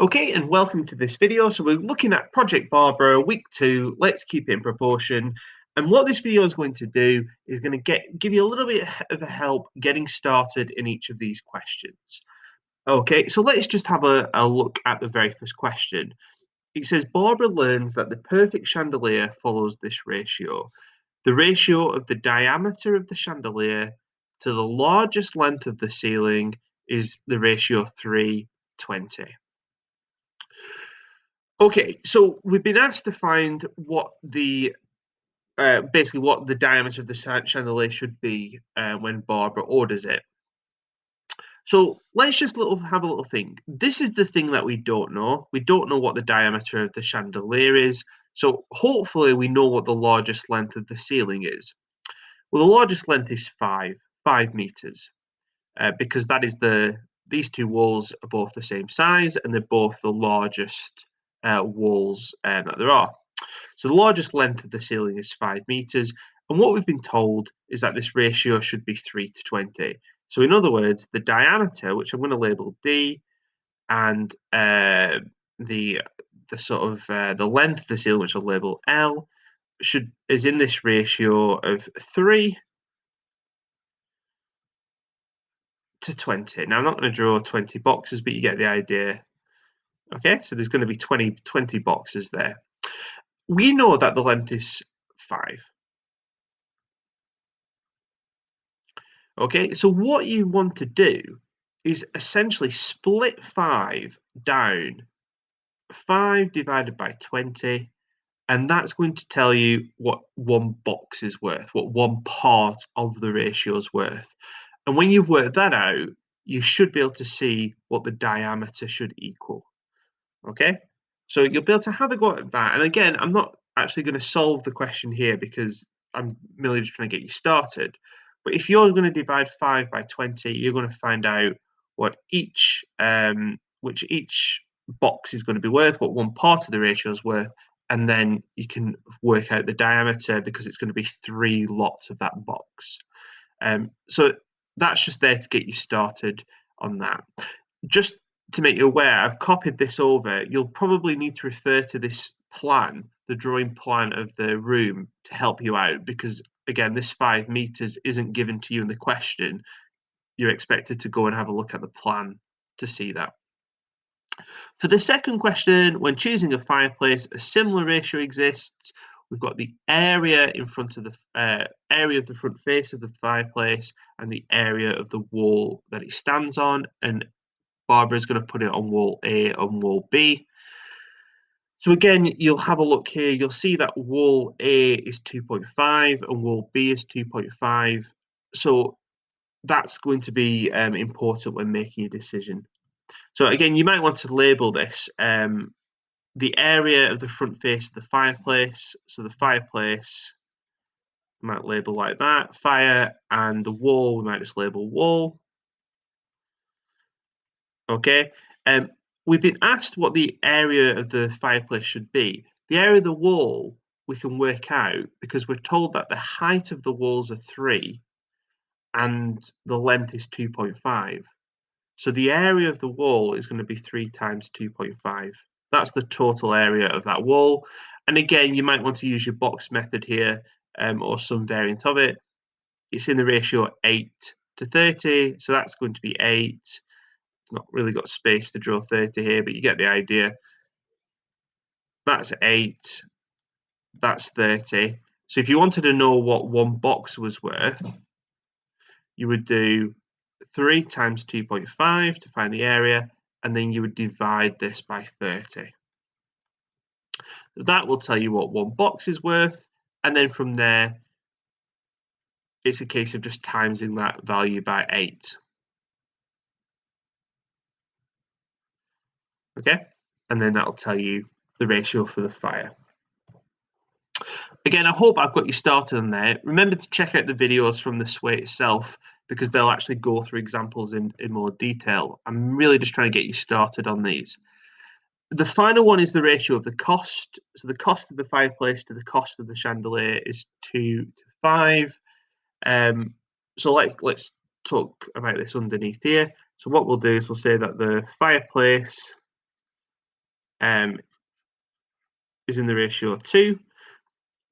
Okay, and welcome to this video. So we're looking at Project Barbara, week 2, let's keep it in proportion. And what this video is going to do is going to give you a little bit of a help getting started in each of these questions. Okay, so let's just have a look at the very first question. It says Barbara learns that the perfect chandelier follows this ratio. The ratio of the diameter of the chandelier to the largest length of the ceiling is the ratio 3:20. Okay, so we've been asked to find what the basically what the diameter of the chandelier should be when Barbara orders it. So let's just have a little think. This is the thing that we don't know. We don't know what the diameter of the chandelier is. So hopefully we know what the largest length of the ceiling is. Well, the largest length is 5 meters, because that is these two walls are both the same size and they're both the largest walls that there are. So the largest length of the ceiling is 5 meters. And what we've been told is that this ratio should be 3:20. So in other words, the diameter, which I'm going to label D, and the the length of the ceiling, which I'll label L, is in this ratio of 3:20. Now I'm not going to draw 20 boxes, but you get the idea. Okay, so there's going to be 20 boxes there. We know that the length is 5. Okay, so what you want to do is essentially split 5 down, 5 divided by 20, and that's going to tell you what one box is worth, what one part of the ratio is worth. And when you've worked that out, you should be able to see what the diameter should equal. Okay, so you'll be able to have a go at that. And again, I'm not actually going to solve the question here because I'm merely just trying to get you started. But if you're going to divide 5 by 20, you're going to find out what which each box is going to be worth, what one part of the ratio is worth, and then you can work out the diameter because it's going to be 3 lots of that box. So that's just there to get you started on that. Just to make you aware, I've copied this over. You'll probably need to refer to this plan, the drawing plan of the room, to help you out because, again, this 5 meters isn't given to you in the question. You're expected to go and have a look at the plan to see that. For the second question, when choosing a fireplace, a similar ratio exists. We've got the area in front of the area of the front face of the fireplace and the area of the wall that it stands on, and Barbara's going to put it on wall A and wall B. So again, you'll have a look here. You'll see that wall A is 2.5 and wall B is 2.5. So that's going to be important when making a decision. So again, you might want to label this the area of the front face of the fireplace. So the fireplace might label like that. Fire, and the wall, we might just label wall. Okay. Um, we've been asked what the area of the fireplace should be. The area of the wall we can work out because we're told that the height of the walls are 3 and the length is 2.5. So the area of the wall is going to be 3 times 2.5. That's the total area of that wall. And again, you might want to use your box method here, or some variant of it. It's in the ratio 8:30, so that's going to be 8. It's not really got space to draw 30 here, but you get the idea. That's 8, that's 30. So if you wanted to know what one box was worth, you would do 3 times 2.5 to find the area, and then you would divide this by 30. That will tell you what one box is worth, and then from there, it's a case of just timesing that value by 8. Okay, and then that'll tell you the ratio for the fire. Again, I hope I've got you started on there. Remember to check out the videos from the SWAY itself because they'll actually go through examples in more detail. I'm really just trying to get you started on these. The final one is the ratio of the cost. So the cost of the fireplace to the cost of the chandelier is 2:5. So let's talk about this underneath here. So what we'll do is we'll say that the fireplace is in the ratio 2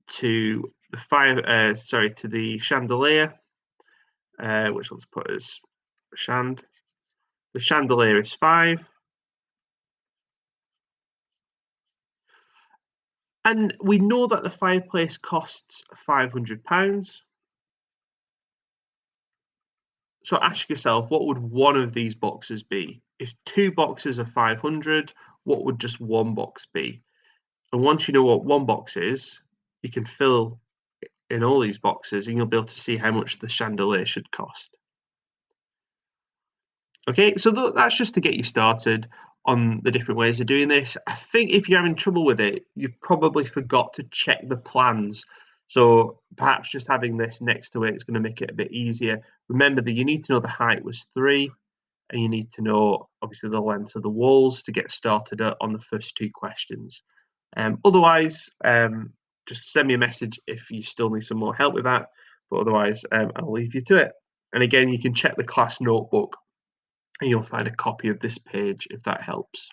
to the chandelier, which let's put as shand. The chandelier is 5. And we know that the fireplace costs £500. So ask yourself, what would one of these boxes be? If 2 boxes are 500, what would just one box be? And once you know what one box is, you can fill in all these boxes and you'll be able to see how much the chandelier should cost. Okay, so that's just to get you started on the different ways of doing this. I think if you're having trouble with it, you've probably forgot to check the plans. So perhaps just having this next to it is going to make it a bit easier. Remember that you need to know the height was 3, and you need to know obviously the length of the walls to get started on the first 2 questions. Otherwise, just send me a message if you still need some more help with that. But otherwise, I'll leave you to it. And again, you can check the class notebook and you'll find a copy of this page if that helps.